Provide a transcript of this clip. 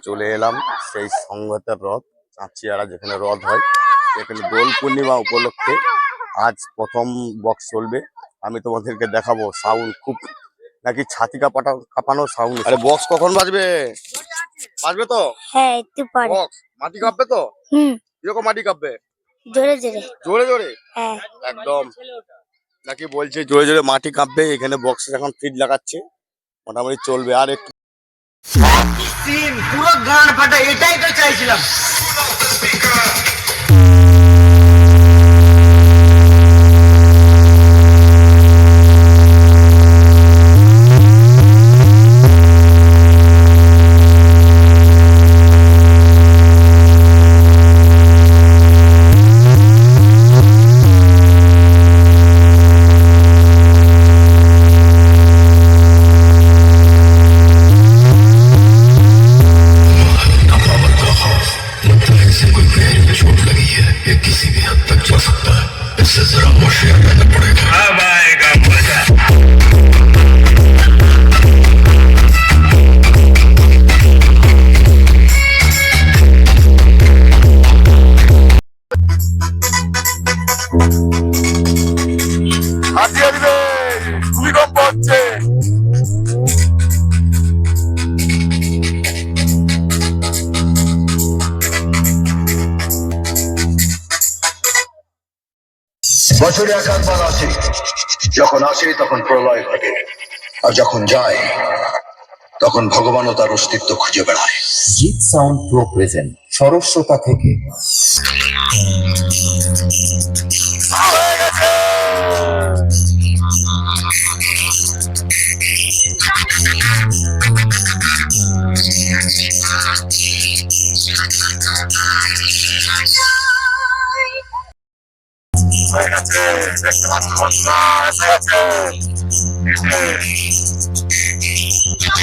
চলে এলাম সেই সংঘাতের রথ চাঁচিয়াড়া যেখানে রথ হয়, এখানে দোল পূর্ণিমা উপলক্ষে আজ প্রথম বক্স চলবে। আমি তোমাদেরকে দেখাবো সাউন্ড খুব নাকি ছাতি কাঁপানো সাউন্ড। আরে বক্স কখন বাজবে? বাজবে তো? হ্যাঁ, একটু পরে। বক্স মাটি কাঁপবে তো? কিরকম মাটি কাঁপবে? জোরে জোরে। জোরে জোরে? হ্যাঁ, একদম নাকি বলছে জোরে জোরে মাটি কাঁপবে। এখানে বক্সে এখন ফিট লাগাচ্ছে, মোটামুটি চলবে। আর একটু পুরো গান ফাটা, এটাই তো চাইছিলাম। ভূমিকম্প হচ্ছে। বছরে একবার আসে, যখন আসে তখন প্রলয় ঘটে, আর যখন যায় তখন ভগবানও তার অস্তিত্ব খুঁজে বেড়ায়। জিৎ সাউন্ড প্রো প্রেজেন্ট সরস্বতা থেকে দেখতে পাচ্ছ